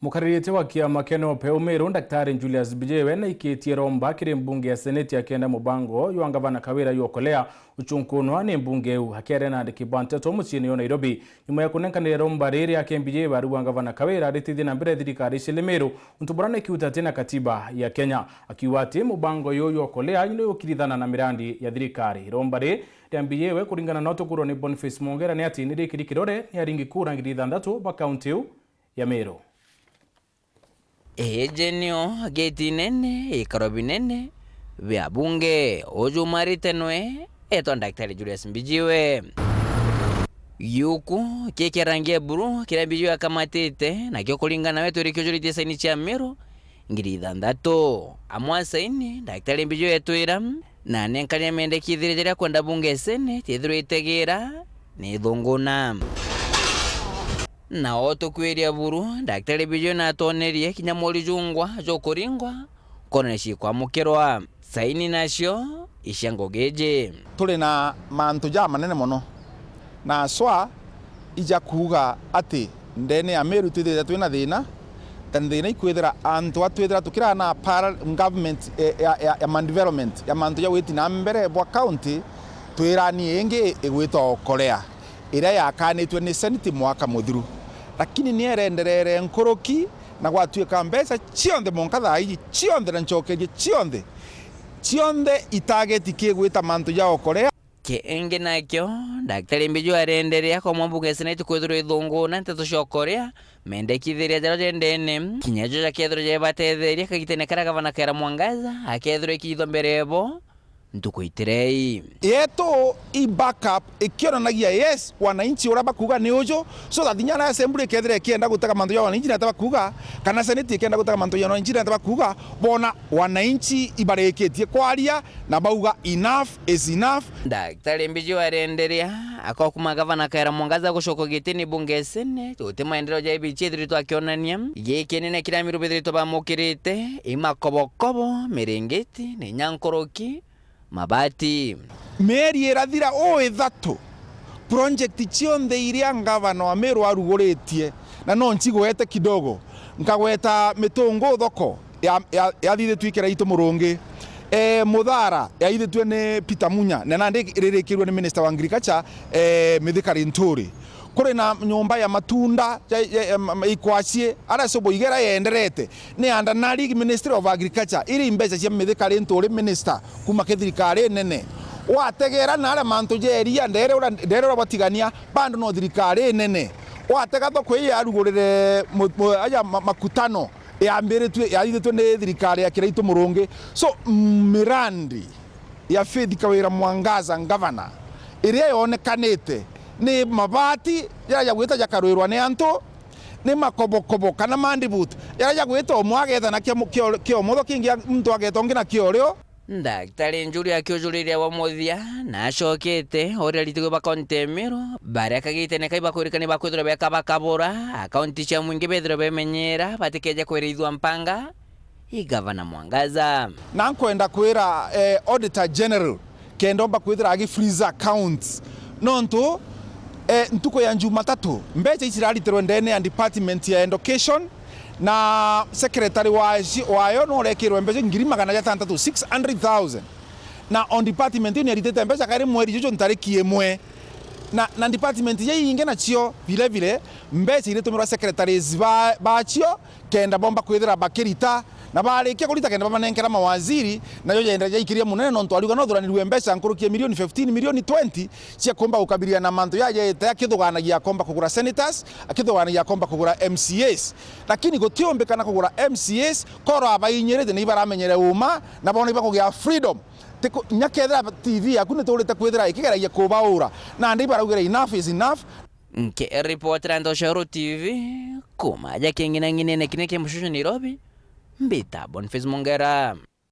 Mukariritie wa kiama keno Upeo Meru Daktari Julius Bijewe na ikitie romba kiri mbunge ya seneti ya kenda mubango yu gavana Kawira yuokolea uchunkunwa ni mbunge u hakiare na ndikibante to muchini yo Nairobi nyuma ya kunenkanira romba riri ya Bijewe ari gavana Kawira ritithi na mbere thirikari cia Meru untuburana ikiuta tena katiba ya Kenya akiuga ati mubango yo yuokolea ni ukirithana na mirandi ya thirikari romba ri ya Bijewe kuringana na utukuro ni Boniface Mongera ni ati nirikiri kirore ni aringi kura ngiri ithandatu ba kaunti ya Meru. Ejenio geti nene ikaro binene vya bunge ojumari tenwe eto Daktari Julius Bijewe yuku keke rangi buru kira Bijewe akamatite na kyo kulingana wetu rikijurite saini cha Meru ngiri ithandatu amwasa ini Daktari Bijewe twira na nenkanya mende kithirira kwenda bunge sene tithiro itegera ni thunguna na oto kweria buru Daktari Bijewe na tonerie kinyamuri jungwa jokoringwa koneshi kwa mukirwa saini nacio ishangogeje tuli na mantu ja manene mono na swa ija kuga ati ndene ya Meru twithira twina thina thina ikwithira antu atwithira tukira na para government ya man development ya mantu ya witi na mbere bwa county twirani ingi igwito Korea ira yakanitwe ni senate mwaka muthiru lakini ni erenderere nkoroki na gwatuika mbeca cionthe monkatha iji cionthe na nchokeje cionthe itageti kigwita mantu ya Korea ke enge nakyo Daktari Bijewe arenderea kwa mwambuge senate kwithiro ithunguna nteto cia Korea mende kithiria jaro jendene kinyajo ja kethiro je batetheria kagitene kara gavana Kera Mwangaza akethiro ikitho mberebo ntukuitirei yeto i backup ikionanagia yes wananchi ora bakuga ni ujo so that nyana assembly kethire kienda gutaka mantu ya wananchi na tabakuga kana senate kienda gutaka mantu ya wananchi na tabakuga bona wananchi ibareketie kwaria na bauga enough is enough. Daktari Bijewe arenderea akokuma gavana Kera Mwangaza gushoko gitini bunge sene tote maendeleo ja ibichi thirito akionania giki nene kira miru bithirito bamukirite imakobokobo merengeti ni nyankoroki mabati meri erathira o ithatu project cionthe iria gavana wa Meru aruguretie na no nchigwete kidogo nkagweta mitungu thoko ya thithe twikira itu murungi muthara ya ithe twe ni Peter Munya na nandi ririkirwe ni minister wa agriculture Mithikari Nturi kuri na nyumba ya matunda ikwacie ara sobo igera yenderete ni anda na League Ministry of Agriculture iri mbeca cia Mithikari Nturi minister kuma thirikari nene wategera na ara mantu jeria ndere batigania bando no thirikari nene watega thoko ya arugurire aya makutano ya mbere tu ya ithe tu ni thirikari ya kira itu murungi so mirandi ya Faith Kawira Mwangaza gavana iria yonekanite ni mabati ya gwita jakarwirwa ni antu ni makobokobo kana mandibut ya gwita omwagetha na kio motho kingi mtu agetongi na kiorio. Daktari Njuri akiojuriria wa muthia na acokete oria ritigo ba kaunti Meru baria kagite ne kaiba kurikani bakwithira beka bakabura akaunti cia mwingi bethira bemenyera batikeje kwirithwa mpanga i gavana Mwangaza na nkwenda kwira auditor general kendo bakwithira agi freeze accounts nonto ntuko ya Jumatatu mbeca iciraritirwe ndene ya department ya education na secretary wayo no rekirwe mbeca ngiri 600,000 na on department ni aritete mbeca kari mweri jojo ntariki emwe na department ye inge na cio vile mbeca iritumira secretaries bacio kenda bomba kwithira bakirita na barikia kurita kenda bamanenkera mawaziri na yo yenda ikiria munene no ntwariga no thuranirwe mbeca nkurukie milioni 15 milioni 20 cia komba ukabiria na mantu ya yeta akithuganagia komba kugura senators akithuganagia komba kugura MCAs lakini gutiombekana kugura MCAs koro abainyerete ni baramenyere uma na bona ibakugia freedom tiko nyakethera TV akune turite kwithira ikigeragia kubaura na ndi baraugira enough is enough. Nke reporter ando Sharo TV kuma ya kingina ngine ne kineke mshushu Nairobi mbita Boniface Mongera.